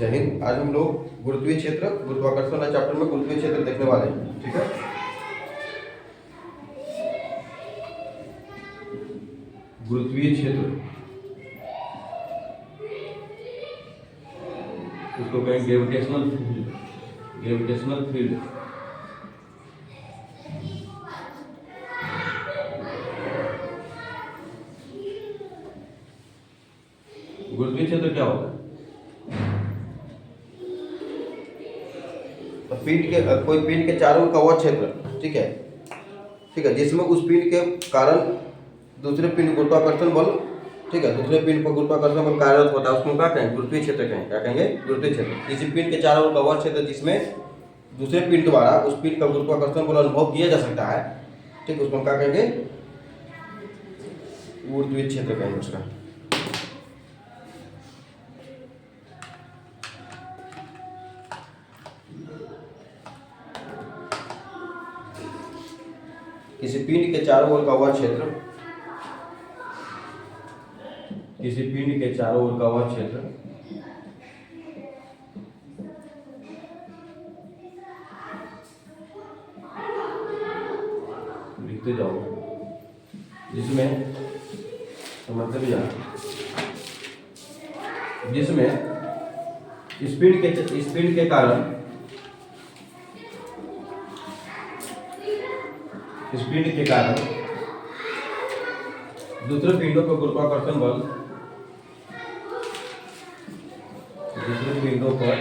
जय हिंद। आज हम लोग गुरुत्वीय क्षेत्र गुरुत्वाकर्षण वाले चैप्टर में गुरुत्वीय क्षेत्र देखने वाले हैं। ठीक है, गुरुत्वीय क्षेत्र उसको कहें ग्रेविटेशनल फील्ड। ग्रेविटेशनल फील्ड गुरुत्वीय क्षेत्र क्या होता है? तो पिंड के कोई पिंड के चारों ओर का वह क्षेत्र, ठीक है, जिसमें उस पिंड के कारण दूसरे पिंड गुरुत्वाकर्षण बल, ठीक है, दूसरे पिंड पर गुरुत्वाकर्षण बल कार्यरत होता है, उसको क्या कहेंगे? गुरुत्वीय क्षेत्र कहेंगे। क्या कहेंगे? गुरुत्वीय क्षेत्र। किसी पिंड के चारों ओर का वह क्षेत्र जिसमें दूसरे पिंड द्वारा उस पिंड का गुरुत्वाकर्षण बल अनुभव किया जा सकता है, ठीक है, उसको क्या कहेंगे? गुरुत्वीय क्षेत्र कहेंगे उसका। किसी पिंड के चारों ओर का वह क्षेत्र, किसी पिंड के चारों ओर का वह क्षेत्र लिखते जाओ, जिसमें समझते भी जाओ, जिसमें इस पिंड के कारण दूसरे पिंडों पर गुरुत्वाकर्षण बल, दूसरे पिंडों पर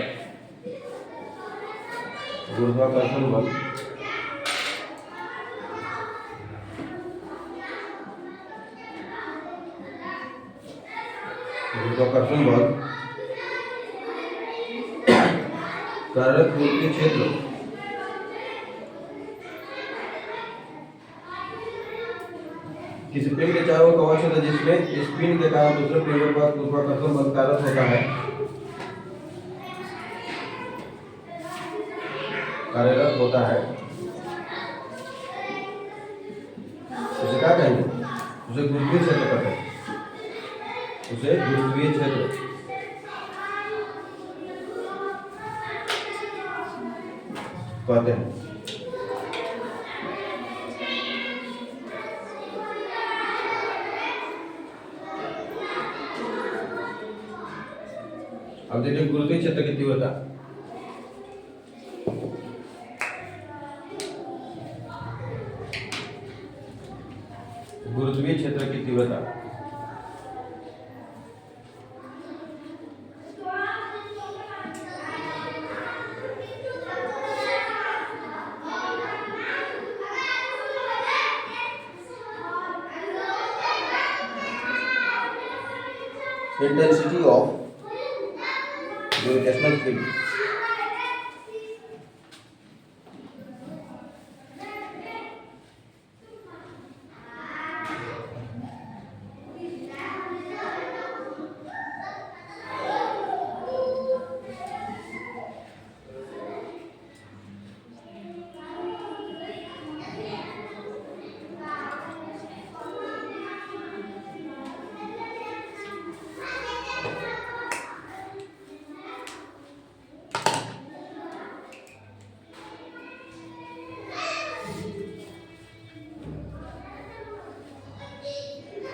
गुरुत्वाकर्षण बल कार्यरत गुरुत्वीय क्षेत्र किसी पिंड के चारों ओर का वह क्षेत्र जिसमें इस पिंड के कारण दूसरे पिंडों पर गुरुत्वाकर्षण बल कार्यरत होता है, उसे क्या कहेंगे? उसे गुरुत्वीय क्षेत्र कहते हैं। उसे गुरुत्वीय क्षेत्र कहते हैं। अब देखिए गुरुत्वीय क्षेत्र की तीव्रता। गुरुत्वीय क्षेत्र की तीव्रता intensity of gravitational field.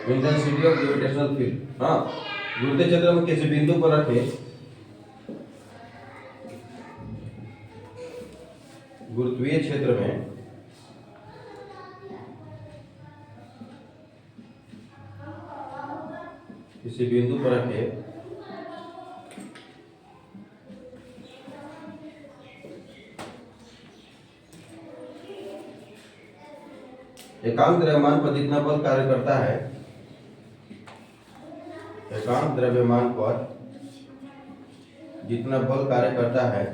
Intensity of gravitational field. हाँ, गुरुत्वीय क्षेत्र में किसी बिंदु पर रखे गुरुत्वीय क्षेत्र में किसी बिंदु पर रखे एकांक द्रव्यमान पर जितना बल कार्य करता है, एकांक द्रव्यमान पर जितना बल कार्य करता है,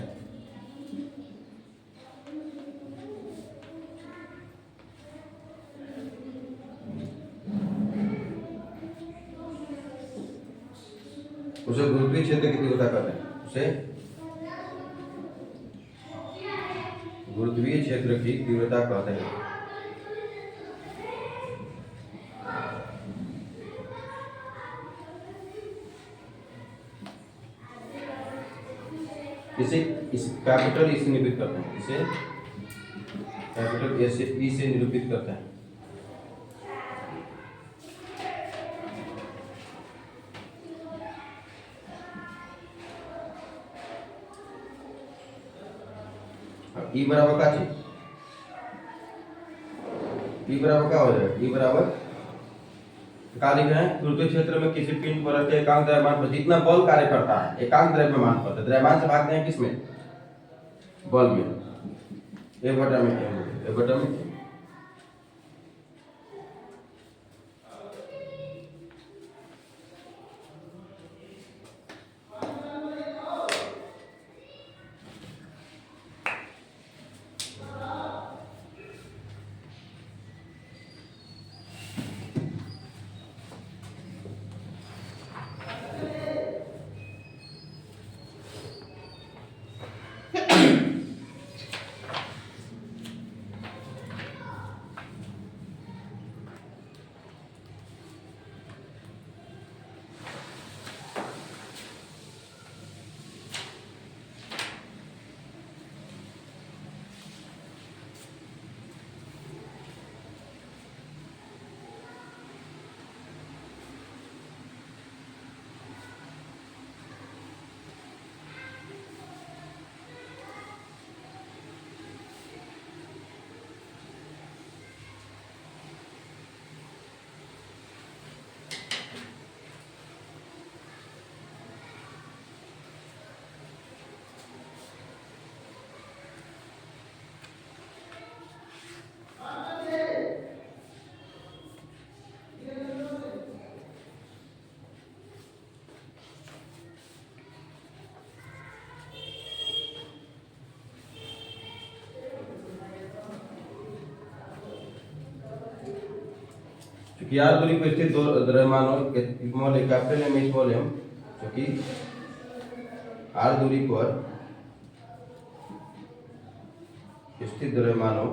उसे गुरुत्वीय क्षेत्र की तीव्रता कहते हैं। उसे गुरुत्वीय क्षेत्र की तीव्रता कहते हैं। इसे इस कैपिटल ई से निरूपित करते हैं, इसे कैपिटल ए से ई से निरूपित करते हैं। अब ई बराबर क्या चीज, ई बराबर क्या हो जाएगा, ई बराबर क्या लिख रहे हैं, गुरुत्वीय क्षेत्र में किसी पिंड पर रखे एकांक द्रव्यमान पर जितना बल कार्य करता है, एकांक द्रव्यमान पर, द्रव्यमान से भागते हैं किसमें, बल में, ए बटा में क्या होगा, ए बटा में। क्योंकि आर दूरी पर स्थित दो द्रव्यमानों स्मॉल ए कैपिटल एम स्मॉल एम, क्योंकि आर दूरी पर स्थित द्रव्यमानों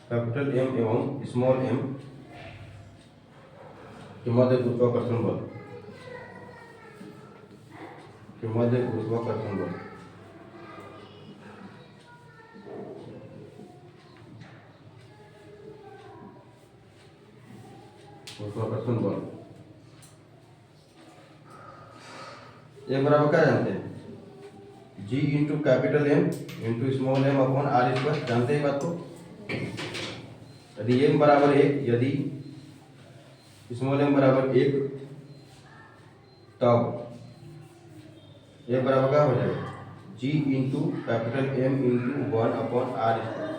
कैपिटल एम एवं स्मॉल एम के मध्य गुरुत्वाकर्षण बल, के मध्य गुरुत्वाकर्षण बल गुरुत्वाकर्षण बल ये बराबर क्या जानते हैं, G into capital M into small M upon R square, जानते हैं बात को। यदि एम बराबर 1, यदि स्मॉल एम बराबर 1, तब ये बराबर क्या हो जाएगा, G into capital M into 1 upon R square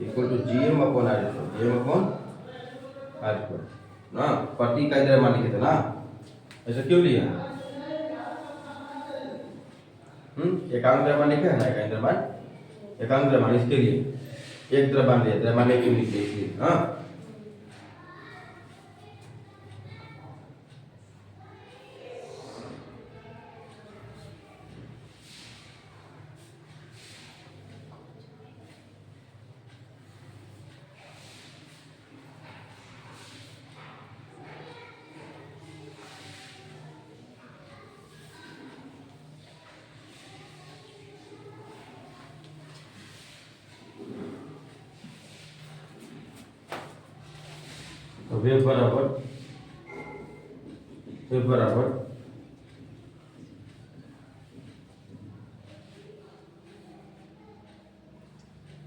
equal to G M upon R square, G M upon R square ना, प्रति का द्रव्यमान लिखे थे ना, ऐसा क्यों लिया, एकांक द्रव्यमान लिखा है ना, एकांक द्रव्यमान, एकांक द्रव्यमान इसके लिए एक द्रव्यमान लिया, द्रव्यमान एक यूनिट लिया इसलिए, हाँ। तो वे बराबर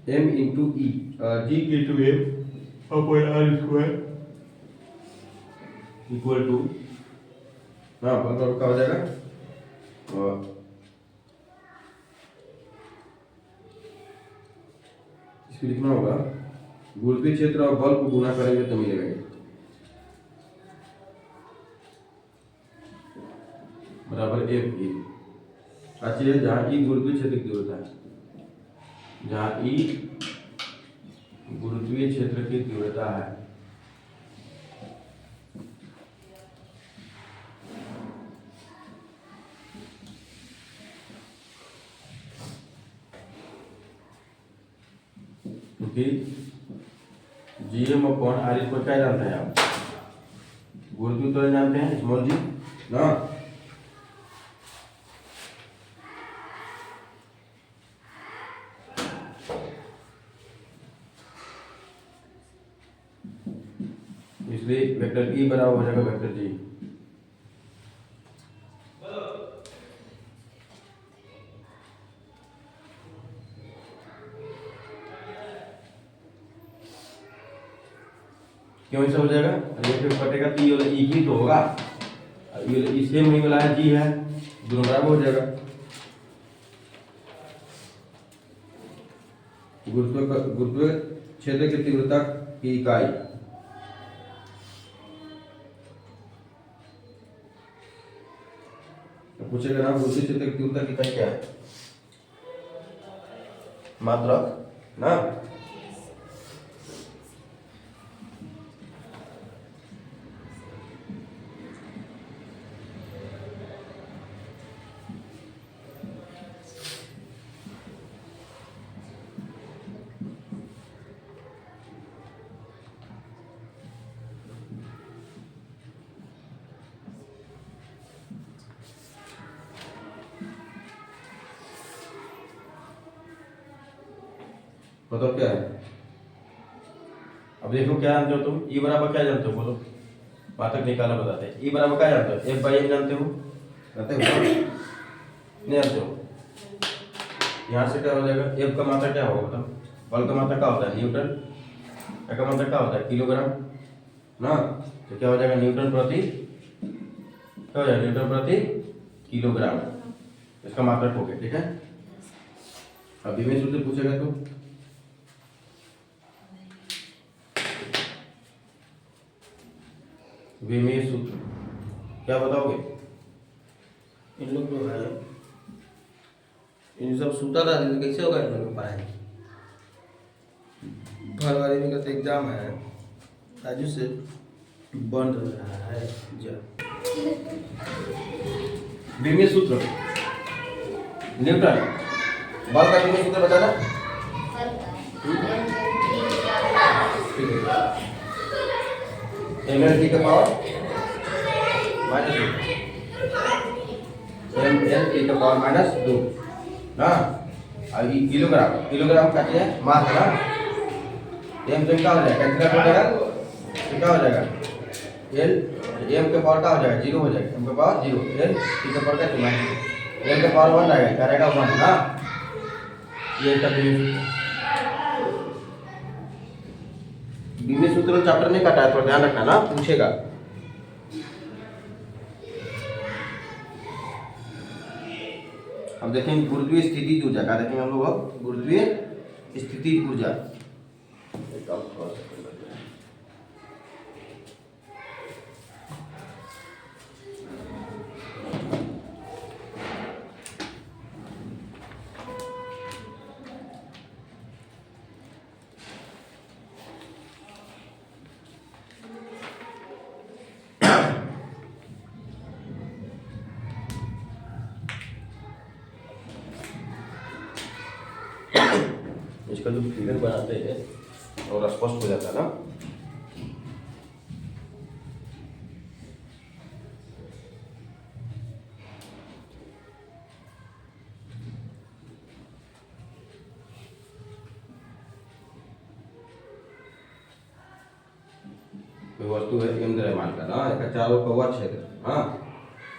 M into E, G into M upon R square equal to, हाँ बराबर क्या हो जाएगा, इसको लिखना होगा, गुरुत्वीय क्षेत्र और बल को गुना करेंगे तो मिलेगा ये, बराबर एफ ई। अच्छी है, जहाँ ई गुरुत्वीय क्षेत्र की तीव्रता है, जहाँ ई गुरुत्वीय क्षेत्र की तीव्रता है, क्योंकि GM/r इसको क्या जानते हैं आप? गुरुत्व तो जानते हैं स्मॉल जी ना। इसलिए वेक्टर ई बराबर हो जाएगा वेक्टर जी। क्यों ऐसा हो जाएगा? ये फिर कटेगा तो ये वाला ई ही तो होगा, ये इससे में वाला है जी है, दोनों बराबर हो जाएगा। गुरुत्व क्षेत्र की तीव्रता की इकाई पूछेगा ना, गुरुत्व क्षेत्र की तीव्रता की इकाई क्या है? मात्रक ना। मतलब क्या है? अब देखो क्या जानते हो तुम? ई बराबर क्या जानते हो बोलो? मात्रक निकालना बताते हैं। ई बराबर क्या जानते हो? F/m जानते हो? जानते हो? नहीं जानते हो? यहाँ से क्या हो जाएगा? F का मात्रा क्या होगा बताओ? बल का मात्रा क्या होता है? न्यूटन। F का मात्रा क्या होता है? किलोग्राम ना। तो क्या हो जाएगा? न्यूटन प्रति, क्या हो जाएगा? न्यूटन प्रति किलोग्राम। इसका मात्रक हो गया, ठीक है। अब विमेय सूत्र पूछेगा तो विमेय सूत्र क्या बताओगे? इन लोग जो है इन सब सूता था, कैसे होगा इन लोग को पढ़ाई? फरवरी में का तो एग्जाम है, राजू से बंद हो रहा है जा। विमेय सूत्र न्यूटन बल का विमेय सूत्र बताना। ml की पावर -2 ना। अब ये किलोग्राम का क्या है? मास ना। m तो क्या हो जाएगा? कैंसिल हो जाएगा तो क्या हो जाएगा? l m के पावर क्या हो जाएगा? 0 हो जाएगा। m के पावर 0, l t के पावर क्या चला? l के पावर 1 आएगा, क्या रहेगा? 1 ना। ये का विमेय सूत्र चैप्टर नहीं काटा है, तो ध्यान रखना ना, पूछेगा। अब देखेंगे गुरुत्वीय स्थिति ऊर्जा का, देखेंगे हम लोग अब गुरुत्वीय स्थिति ऊर्जा। इसका जो फिगर बनाते हैं और स्पष्ट हो जाता है ना। वस्तु है m द्रव्यमान का ना, इसका चारों का वह क्षेत्र, हाँ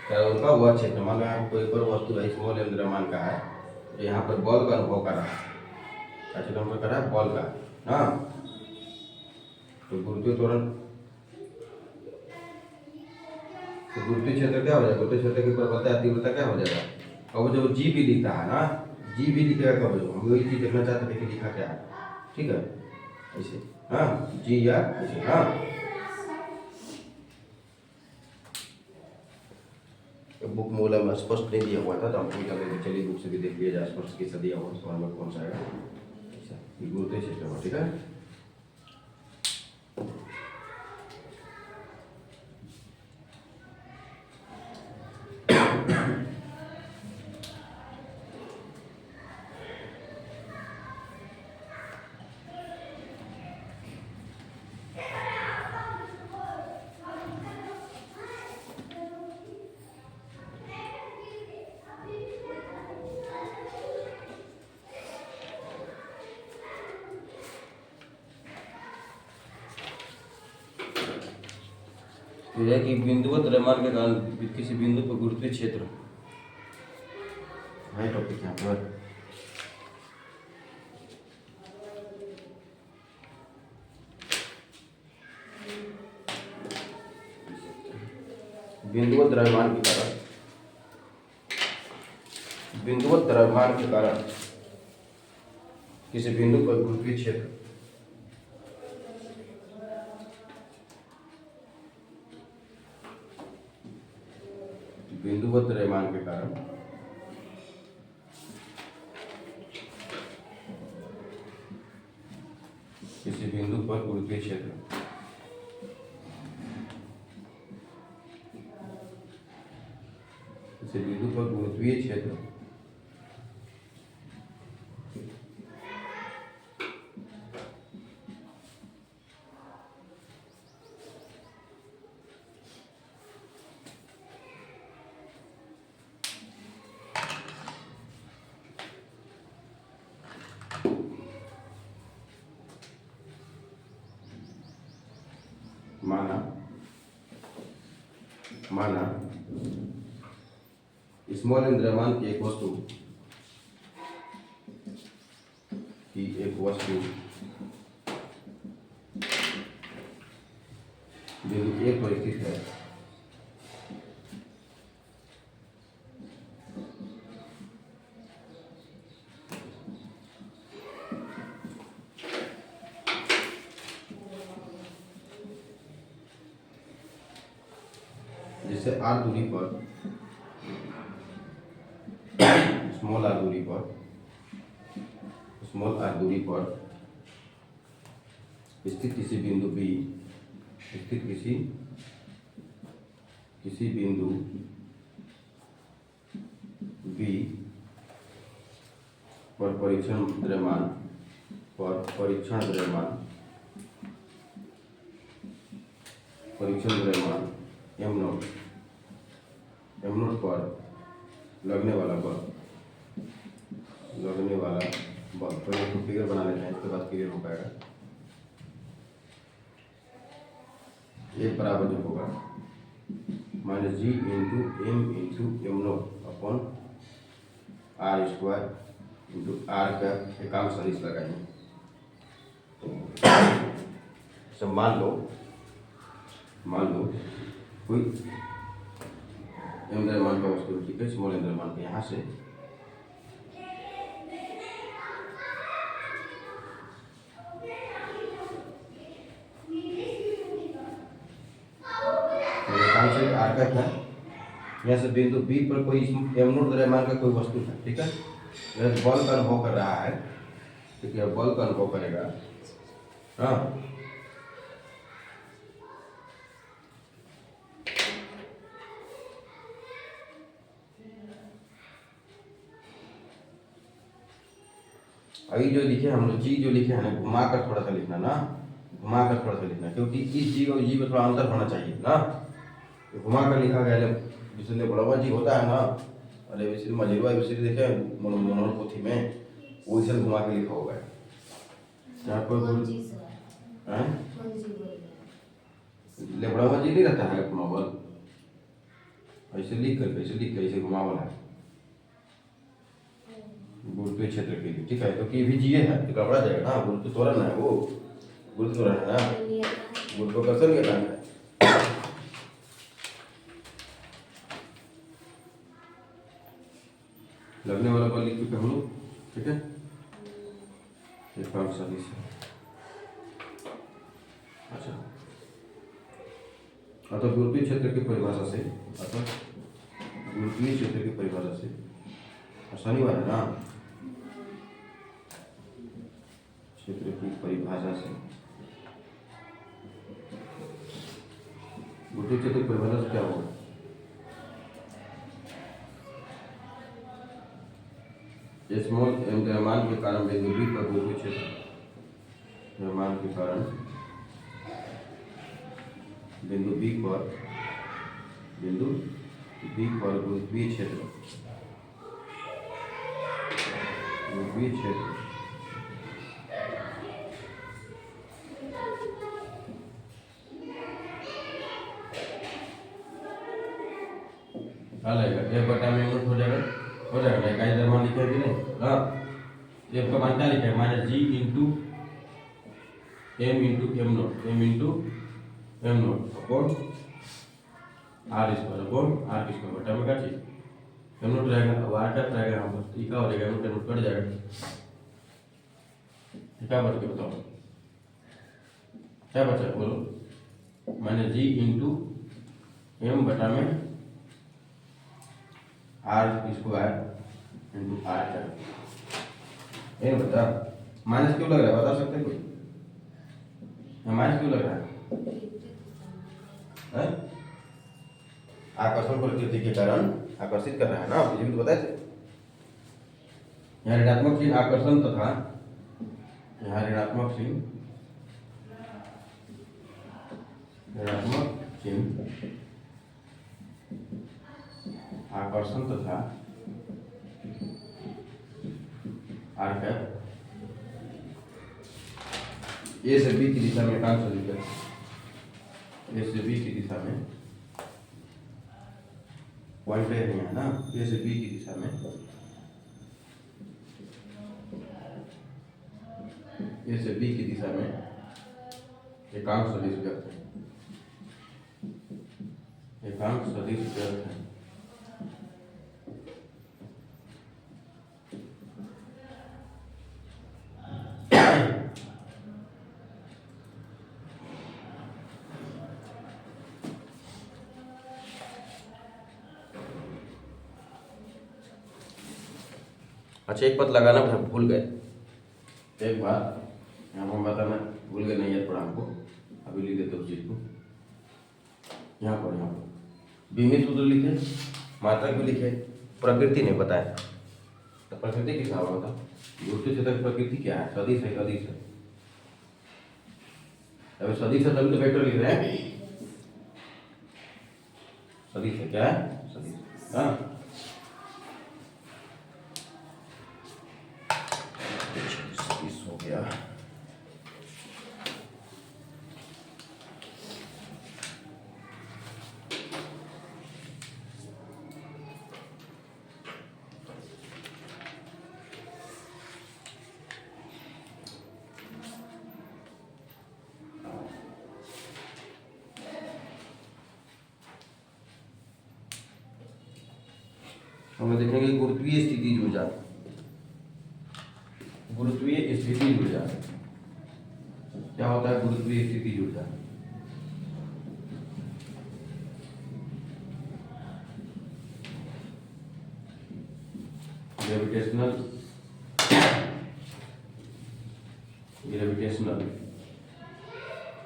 चारों का वह क्षेत्र। मान लो यहाँ कोई पर वस्तु है स्मॉल m द्रव्यमान का है, तो यहाँ पर बल का अनुभव कर रहा है, क्या क्षेत्र अनुभव कर रहा है? बल का, हाँ। तो गुरुत्वीय त्वरण, तो गुरुत्वीय क्षेत्र क्या हो जाएगा? गुरुत्वीय क्षेत्र की प्रबलता या तीव्रता क्या हो जाएगा? अब जो जी भी लिखता है ना, जी भी लिखेगा कब? हम वही चीज देखना चाहते थे कि लिखा क्या है, ठीक है, ऐसे हाँ जी या ऐसे, हाँ। बुक मूल में स्पष्ट नहीं दिया हुआ था, तो हम चलिए बुक से भी देख लिया जाए स्पष्ट कैसा दिया हुआ, उसको हमें कौन सा आएगा, गुरुत्वीय क्षेत्र, ठीक है। फिर है कि बिंदुवत द्रव्यमान के कारण किसी बिंदु पर गुरुत्वीय क्षेत्र है टॉपिक यहाँ पर। बिंदुवत द्रव्यमान के कारण किसी बिंदु पर गुरुत्वीय क्षेत्र बिंदुवत द्रव्यमान के कारण किसी बिंदु पर गुरुत्वीय क्षेत्र माना स्मॉल एन द्रव्यमान की एक वस्तु बिंदु ए पर स्थित है जिससे r दूरी पर स्मॉल r दूरी पर स्थित किसी बिंदु B पर परीक्षण द्रव्यमान m नोट पर लगने वाला बल तो इसको फिगर बना लेते हैं, इसके बाद क्लियर हो पाएगा। एक बराबर जो होगा -G × m × m naught upon r² × r का एकांक सदिश लगाएंगे। सब मान लो कोई एम द्रव्यमान का वस्तु, ठीक है, स्मॉल एम द्रव्यमान के यहाँ से आर का था, यहाँ से बिंदु बी पर कोई एम नोट द्रव्यमान का कोई वस्तु है, ठीक है, बल का अनुभव कर रहा है, ठीक है, बल का अनुभव करेगा। हाँ, अभी जो लिखे हम लोग जी जो लिखे हैं ना, घुमा कर थोड़ा सा लिखना ना, क्योंकि इस जी और जी में थोड़ा अंतर होना चाहिए ना। घुमा कर लिखा गया है, इसलिए बड़वा जी होता है ना, अरे इसलिए मजेरवा इसलिए देखे मनोहर पोथी में वो इसे घुमा के लिखा होगा। यहाँ पर बड़वा जी नहीं रहता है घुमावल, ऐसे लिख कर ऐसे घुमावल है गुरुत्वीय क्षेत्र के लिए, ठीक है, क्योंकि ये भी जीए है तो गड़बड़ा जाएगा ना, गुरुत्व त्वरण है, वो गुरुत्व त्वरण है ना, गुरुत्वाकर्षण के कारण है। लगने वाला बल लिख चुके हम लोग, ठीक है, एकांक सदिश है। अच्छा, अतः गुरुत्वीय क्षेत्र की परिभाषा से शनिवार है ना, क्षेत्र की परिभाषा से गुरुत्वीय क्षेत्र की परिभाषा से क्या होगा? स्मॉल एम द्रव्यमान के कारण बिंदु बी पर गुरुत्वीय क्षेत्र द्रव्यमान के कारण बिंदु बी पर गुरुत्वीय क्षेत्र क्या लगेगा एफ बटा में एम नोट हो जाएगा ना इकाई द्रव्यमान लिखे कि नहीं। हाँ एफ का मान क्या लिखा है minus G into M into M naught upon R square बटा में क्या चीज एम नोट रहेगा। अब आर क्या रहेगा यहाँ पर ई का हो जाएगा एम नोट कट जाएगा क्या बच गया बताओ क्या बचा बोलो माइनस जी इंटू एम बटा में आर स्क्वायर इंटू आर क्या ये बता माइनस क्यों लग रहा है बता सकते कोई माइनस क्यों लग रहा है? आकर्षण प्रकृति के कारण आकर्षित कर रहा है ना ये भी तो बताए थे। यहाँ ऋणात्मक चिन्ह आकर्षण तथा यहाँ ऋणात्मक चिन्ह आकर्षण तथा आर कैप ए से बी की दिशा में काम सदिश ए से बी की दिशा में पॉइंट है ना ए से बी की दिशा में ए से बी की दिशा में एकांक सदिश व्यक्त है एकांक सदिश व्यक्त है। अच्छा एक पद लगाना भूल गए एक बार यहाँ हम बताना भूल गए नहीं याद पड़ा हमको अभी लिख देते उस चीज को यहाँ पर बीमित सूत्र लिखे मात्रक भी लिखे प्रकृति नहीं बताया तो प्रकृति किस होगा था गुरुत्वीय क्षेत्र की प्रकृति क्या है सदिश है अभी सदिश है तभी तो वेक्टर लिख रहे हैं सदिश है क्या है सदिश हाँ हो गया। हम देखेंगे गुरुत्वीय स्थिति ऊर्जा क्या होता है गुरुत्वीय स्थिति ऊर्जा ग्रेविटेशनल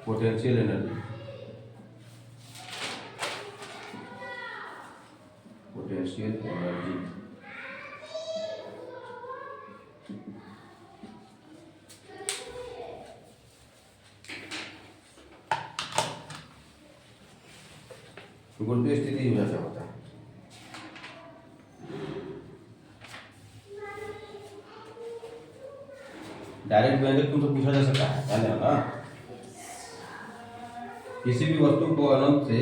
पोटेंशियल एनर्जी गुरुत्वीय स्थिति ऊर्जा क्या होता है डायरेक्ट व्यंजक तुमसे पूछा जा सकता है ध्यान देना ना किसी भी वस्तु को अनंत से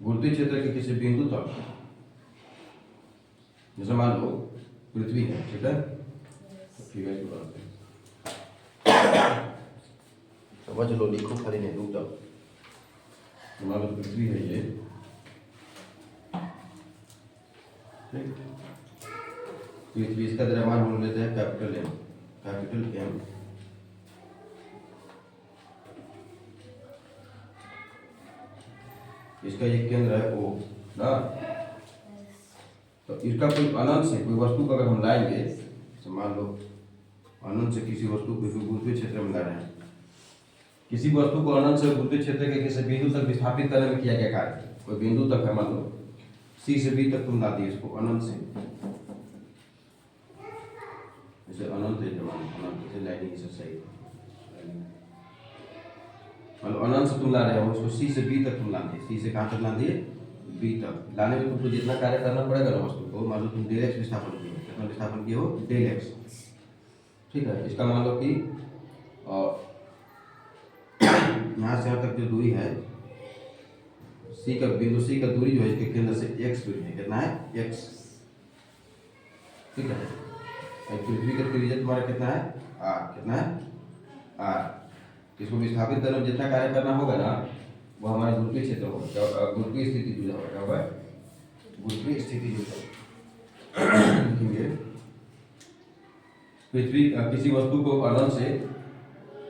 गुरुत्वीय क्षेत्र के किसी बिंदु तक जैसे मान लो पृथ्वी है ठीक है समझ लो लिखो खाली नहीं रुक जाओ मान लो पृथ्वी है ये ठीक पृथ्वी इसका द्रव्यमान हम लेते हैं कैपिटल एम इसका ये केंद्र है ओ ना तो इसका कोई अनंत से कोई वस्तु को अगर हम लाएंगे तो मान लो अनंत से किसी वस्तु को गुरुत्वीय क्षेत्र में ला रहे हैं किसी वस्तु को अनंत से गुरुत्वीय क्षेत्र के किसी बिंदु तक विस्थापित करने में किया गया कार्य कोई बिंदु तक है मान लो सी से बी तक तुम ला दिए इसको अनंत से जैसे अनंत है अनंत से लाइनिंग से सही मान लो अनंत से तुम ला रहे हो उसको सी से बी तक तुम ला दिए सी से कहाँ तक ला दिए बी तक लाने में तुमको जितना कार्य करना पड़ेगा ना वस्तु को मान लो तुम डायरेक्ट विस्थापन किए इसमें विस्थापन की हो डेल एक्स। ठीक है, इसका मान लो कि यहाँ से यहाँ तक जो दूरी है सी का बिंदु सी का दूरी जो है इसके केंद्र से एक्स दूरी है, कितना है एक्स। ठीक है, पृथ्वी का त्रिज्या तुम्हारा कितना है आर, कितना है आर। इसको विस्थापित करने में जितना कार्य करना होगा ना वो हमारे गुरुत्वीय क्षेत्र होगा, गुरुत्वीय स्थिति जुड़ा होगा, क्या होगा गुरुत्वीय स्थिति जुड़ा लिखेंगे। पृथ्वी किसी वस्तु को अनंत से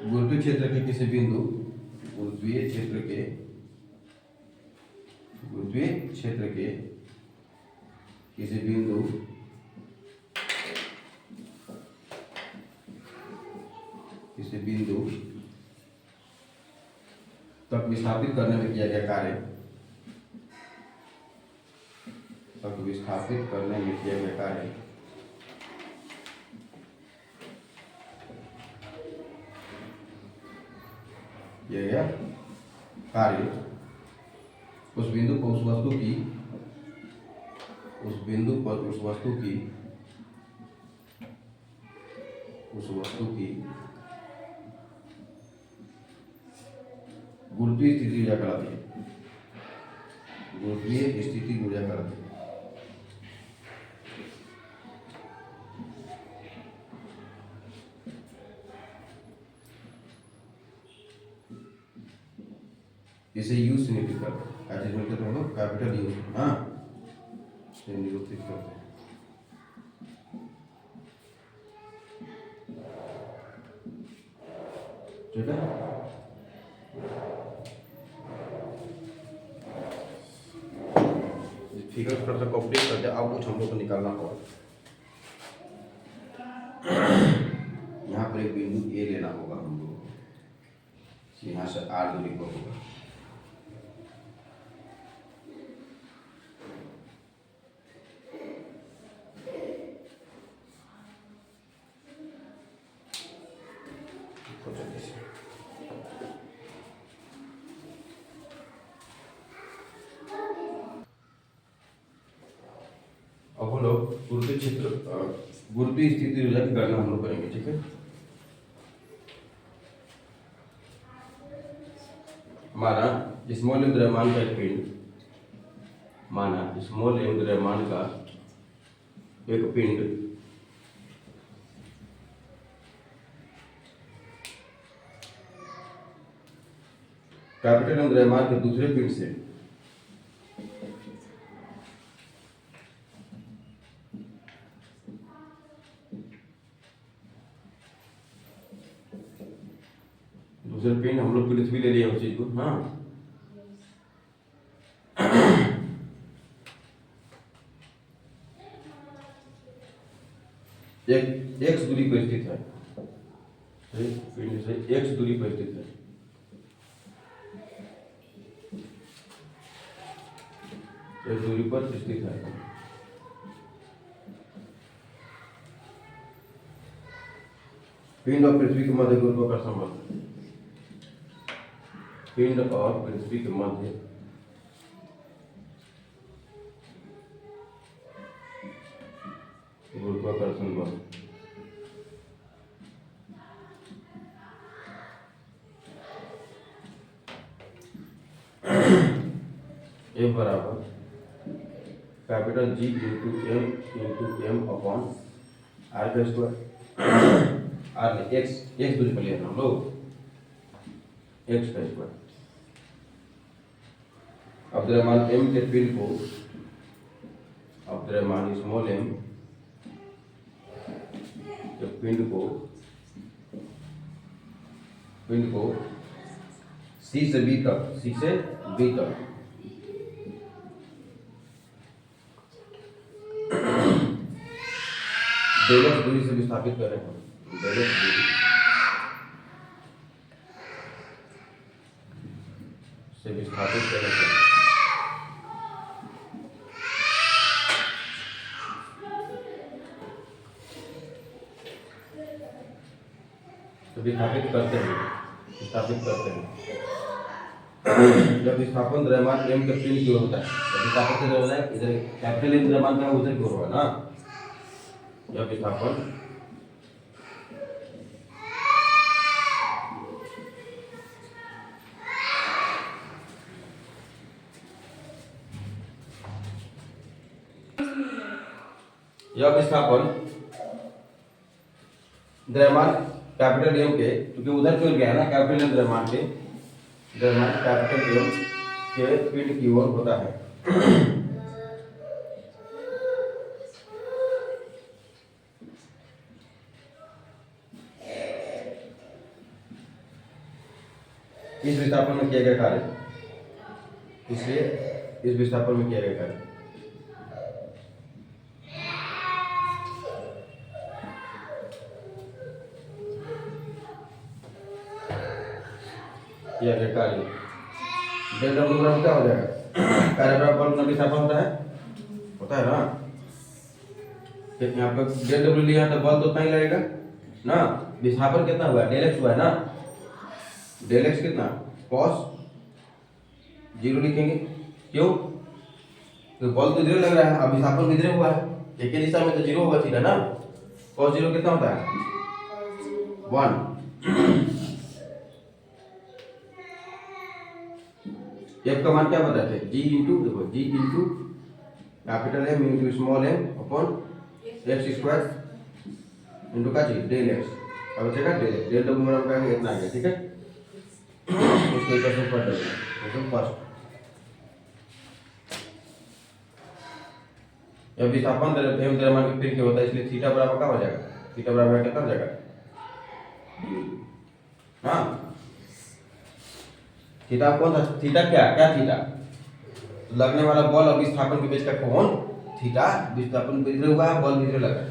गुरुत्वीय क्षेत्र के किसी बिंदु गुरुत्वीय क्षेत्र के किसी बिंदु तक विस्थापित करने में किया गया कार्य, उस बिंदु पर उस वस्तु की गुरुत्वीय स्थिति ऊर्जा कराती है, गुरुत्वीय स्थिति ऊर्जा कराती है। इसे यू से निरूपित करते हैं, मिलकर हम लोग कैपिटल यू से निरूपित करते हैं। ठीक है, फिगर थोड़ा सा कंप्लीट करते हैं। अब कुछ हम लोग को निकालना होगा। यहाँ पर एक बिंदु ए लेना होगा हम लोग को, यहाँ से आर दूरी पर होगा। अब हम लोग गुरुत्वीय स्थिति ऊर्जा की गणना हम लोग करेंगे। ठीक है, माना स्मॉल एम द्रव्यमान का एक पिंड, कैपिटल एम द्रव्यमान के दूसरे पिंड से दूसरे पिंड हम लोग पृथ्वी ले लिए उस चीज को। एक एक्स दूरी पर स्थित है, पिंड से एक्स दूरी पर स्थित है। एक दूरी पर स्थित है। पिंड और पृथ्वी के मध्य गुरुत्वाकर्षण बल, पिंड और पृथ्वी के मध्य गुरुत्वाकर्षण बल F बराबर capital G into M upon R का स्क्वायर। आर एक्स दूरी पर लेना हम लोग एक्स का स्क्वायर। अब द्रव्यमान m के पिंड को, अब द्रव्यमान स्मॉल m के पिंड को C से B तक डेल्टा दूरी से विस्थापित कर रहे हैं। डेल्टा दूरी से विस्थापित कर रहे हैं। तो विस्थापित करते हैं। जब विस्थापन द्रव्यमान m के पिंड की ओर होता है, जब विस्थापन द्रव्यमान इधर कैपिटल M द्रव्यमान का उधर की ओर होगा ना, यह विस्थापन द्रव्यमान कैपिटल एम के, क्योंकि उधर क्यों गया ना कैपिटल एम द्रव्यमान कैपिटल एम के पिंड की ओर होता है। इस विस्थापन में किया गया कार्य, इसलिए इस विस्थापन में किया गया कार्य किया गया कार्य डेल डब्ल्यू बराबर क्या हो जाएगा? कार्य बराबर बल गुना विस्थापन होता है ना। तो यहाँ पे डेल डब्ल्यू लिया तो बल तो उतना ही लगेगा ना। विस्थापन कितना हुआ? डेल एक्स हुआ है ना। डेल एक्स कितना? कॉस 0 लिखेंगे, क्यों? तो बल तो इधर लग रहा है, अब विस्थापन भी इधर हुआ है, एक ही दिशा में तो 0 होगा सीधा ना। कॉस 0 कितना होता है? 1। एफ का मान क्या बताते हैं? जी इंटू, देखो G into capital M into small M upon X square into का जी डेल एक्स। अब बचेगा डेल डब्ल्यू बराबर इतना आ गया, ठीक है। इसको इक्वेशन पढ़ लेंगे, इक्वेशन फर्स्ट। जब विस्थापन एम द्रव्यमान के फिर क्या होता है, इसलिए थीटा बराबर क्या हो जाएगा? थीटा बराबर कितना हो जाएगा? हाँ, थीटा कौन था? थीटा क्या थीटा? लगने वाला बल और विस्थापन के बीच का कोण थीटा। विस्थापन इधर हुआ है, बल इधर लगा है।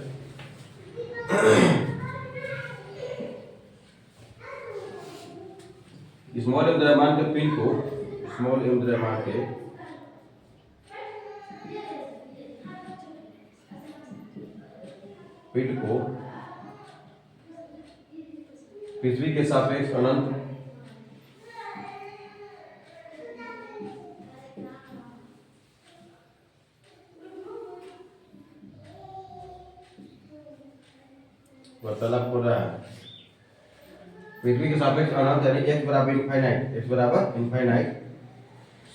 स्मॉल एम द्रव्यमान के पिंड को, स्मॉल एम द्रव्यमान के पिंड को पृथ्वी के सापेक्ष अनंत वार्तालाप हो रहा है। पृथ्वी के सापेक्ष अनंत यानी x बराबर इनफाइनाइट, x बराबर इनफाइनाइट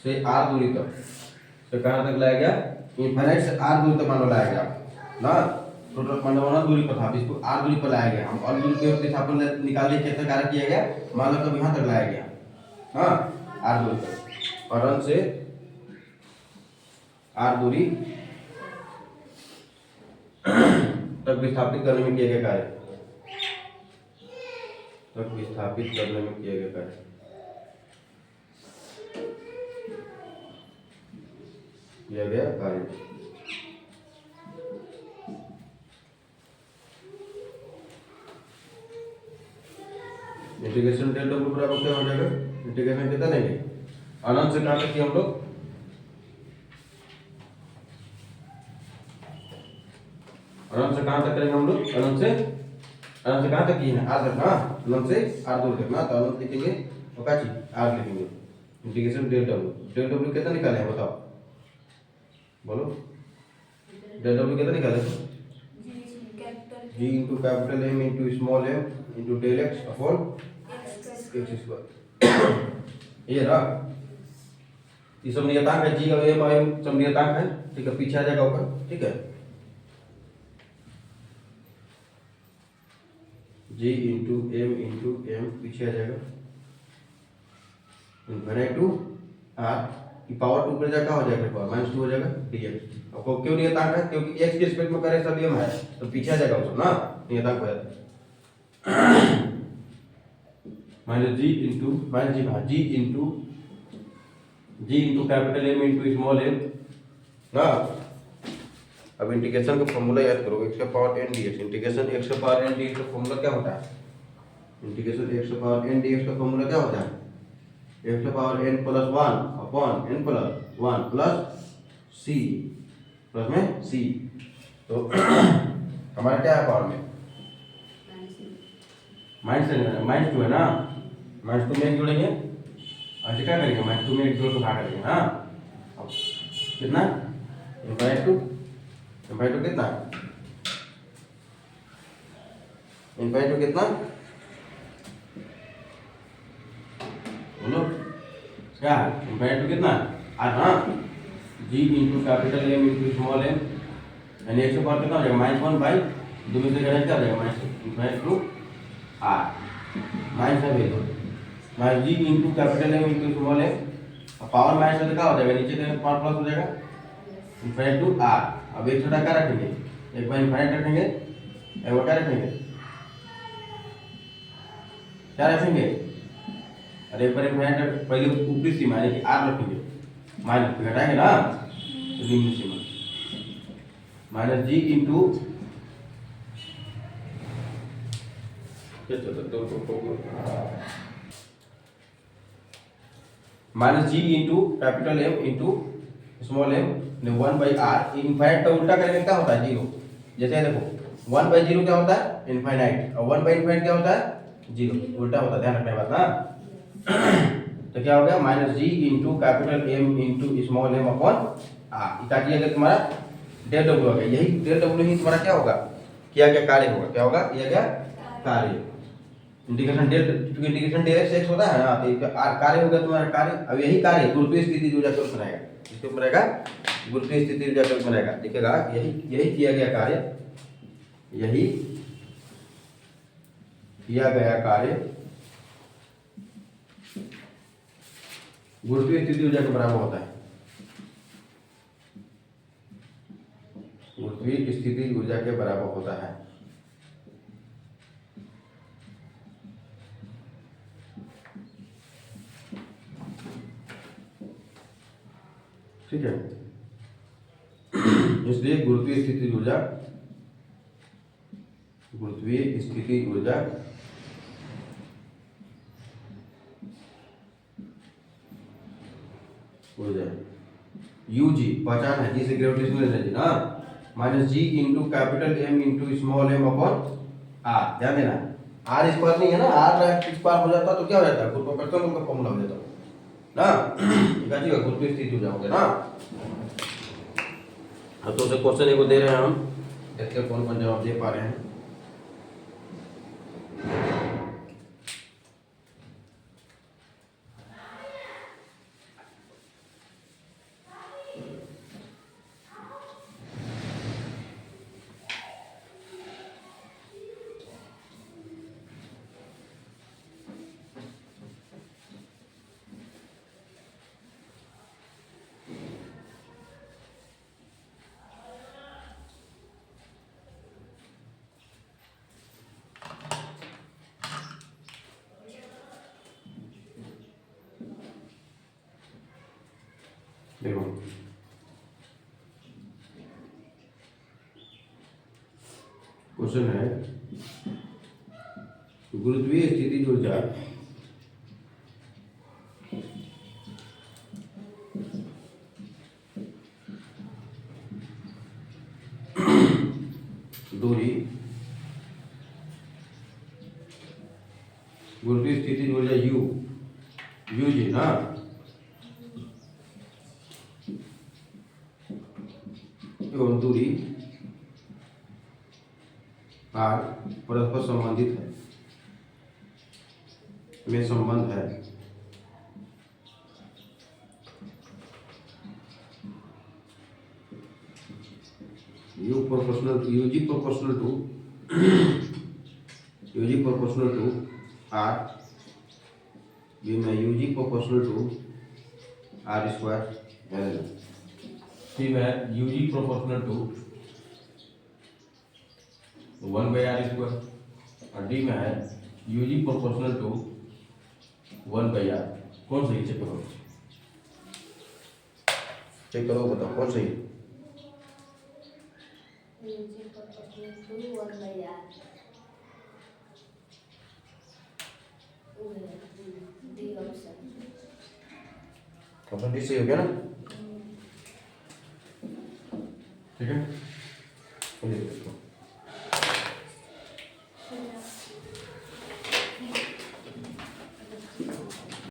से r दूरी तक, तो कहाँ तक लाया गया? इनफाइनाइट से r दूरी तक मान लाया गया ना। टोटल मान दूरी पर था, इसको r दूरी पर लाया गया। हम और दूरी के विस्थापन निकालने के कितना कार्य किया गया? मान लो तब यहाँ तक लाया गया, हाँ r दूरी तक। और अनंत से r दूरी तक विस्थापित करने में किया गया कार्य, तक विस्थापित करने में किया गया कार्य इंटीग्रेशन डेल डब्ल्यू बराबर क्या हो जाएगा? इंटीग्रेशन कितना लेंगे? अनंत से कहाँ तक किए हम लोग? अनंत से कहाँ तक करेंगे हम लोग? अनंत से कहाँ तक किए हैं? आर तक, हाँ अनंत से आर दूर तक ना। तो अनंत लिखेंगे और क्या चीज? आर लिखेंगे। इंटीग्रेशन डेल डब्ल्यू कितना निकाले हैं बताओ, बोलो। डेल डब्ल्यू कितना निकाले? G into capital M into small M into del X upon X square. ये रहा, ये सब नियतांक है। जी और एम सब नियतांक है, ठीक है। पीछे आ जाएगा ऊपर, ठीक है। जी इंटू एम पीछे आ जाएगा, इनफाइनाइट टू आर की पावर 2 पर जाकर हो जाएगा, पावर -2 हो जाएगा dx। आपको क्यों नियतांक है? क्योंकि x के रिस्पेक्ट में करे सब एम है, तो पीछे आ जाएगा उसको ना, नियतांक हो जाता है। G into capital M into small M ना। अब इंटीग्रेशन का फॉर्मूला याद करो, x का power n dx। Integration x का पावर n dx का फॉर्मूला क्या होता है? इंटीग्रेशन x का पावर n dx का फॉर्मूला क्या होता है? x का power n plus 1 upon n plus 1 plus c, plus में c। तो हमारा क्या है पावर में? -2 है ना। -2 में एक जोड़ेंगे, अच्छा क्या करेंगे? -2 में एक जोड़ के भाग करेंगे, हाँ। अब कितना? इनफाइनाइट टू कितना? इनफाइनाइट टू कितना, बोलो क्या, इनफाइनाइट टू कितना आर, हाँ, G into capital M into small M, यानी 100 पर कितना हो जाएगा -1 दोनों से घटा क्या हो जाएगा minus infinite to R, minus है ये दो, minus G into capital M into small M, power minus है तो क्या हो जाएगा, नीचे का पावर प्लस हो जाएगा इनफाइनाइट टू आर। अब एक छोटा क्या रखेंगे, एक बार इनफाइनाइट रखेंगे, एक बार क्या रखेंगे, क्या रखेंगे, अरे एक बार इनफाइनाइट पहले ऊपरी सीमा यानी कि आर रखेंगे, माइनस घटाएंगे ना तो निम्न सीमा minus G into minus G into capital M into small M 1/r, infinite का उल्टा करेंगे क्या होता है, जीरो। जैसे देखो 1/0 क्या होता है इनफाइनाइट, और 1/इनफाइनाइट क्या होता है जीरो, उल्टा होता है, ध्यान रखने बात ना। तो क्या हो गया minus G into capital M into small M upon R, ताकि अगर तुम्हारा डेल डब्ल्यू होगा, यही डेल डब्ल्यू ही तुम्हारा क्या होगा, किया गया कार्य होगा, क्या होगा किया गया कार्य, इंटीग्रेशन डेल, क्योंकि इंटीग्रेशन डेल एक्स एक्स होता है ना, तो इसका कार्य होगा तुम्हारा कार्य। अब यही कार्य गुरुत्वीय स्थिति ऊर्जा स्वरूप बनाएगा, इसके ऊपर रहेगा गुरुत्वीय स्थिति ऊर्जा स्वरूप बनाएगा, देखिएगा यही यही किया गया कार्य, यही किया गया कार्य गुरुत्वीय स्थिति ऊर्जा के बराबर होता है, गुरुत्वीय स्थिति ऊर्जा के बराबर होता है। ठीक है, इसलिए गुरुत्वीय स्थिति ऊर्जा, गुरुत्वीय स्थिति ऊर्जा ऊर्जा यूजी पहचान है, जी से ग्रेविटेशनल एनर्जी ना, minus G into capital M into small M upon R, ध्यान देना आर स्क्वायर नहीं है ना, आर स्क्वायर हो जाता तो क्या हो जाता है, गुरुत्वाकर्षण का फॉर्मूला हो जाता ना, इकाची का गुरुत्वीय स्थिति ऊर्जा हो गया ना। अब तो क्वेश्चन एक को दे रहे हैं हम, देखते हैं कौन कौन जवाब दे पा रहे हैं। देखो क्वेश्चन है, गुरुत्वीय स्थिति ऊर्जा दूरी, गुरुत्वीय स्थिति ऊर्जा यू, यू जी ना, एवं दूरी आर परस्पर संबंधित है, में संबंध है, U proportional UG proportional to UG proportional to R, ये में UG proportional to R square है, सी में UG proportional to 1/r square, और डी में है यूजी प्रोपोर्शनल टू 1/r। कौन सही, चेक करो, चेक करो बताओ कौन सही। ऑप्शन डी सही हो गया ना, ठीक है, चलिए।